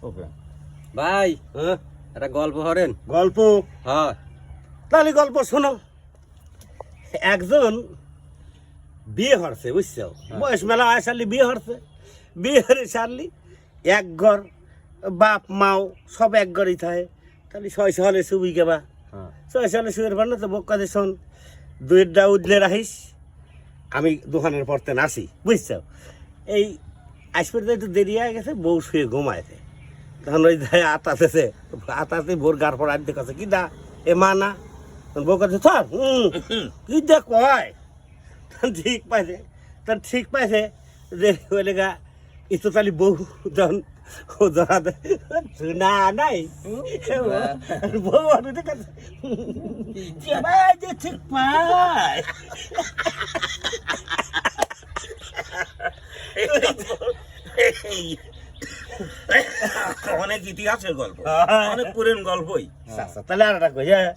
ওকে ভাই হ্যাঁ একটা গল্প হরেন। গল্প হ্যাঁ তাহলে গল্প শোনো। একজন বিয়ে হরছে বুঝছো, বয়স মেলা সারলি বিয়ে হরছে, বিয়ে হরে সারলি এক ঘর, বাপ মাও সব এক ঘরই থাকে। তাহলে 6 সালে শুবি কেবা, হ্যাঁ 6 সালে শুয়ের পার না তো বক কাজে শোন, দুইটা উঠলে রাখিস, আমি দোকানের পরতে আসি বুঝছো। এই আসবে একটু দেরি হয়ে গেছে, বউ শুয়ে ঘুমাইছে, তখন ওই আতাতেছে, আতাতে ভোর গার পর আনতে কাছে কি দা এ মা না, বউ কাছে থাক কি দা কয়, ঠিক পাইছে, তার ঠিক পাইছে যে ওই লেগা ইতো তালি বউ যখন ও ধরা দেয় না নাই বউ অনুদের কাছে যে ঠিক পায়। অনেক ইতিহাসের গল্প, অনেক পুরান গল্পই। তাহলে আর একটা কই, হ্যাঁ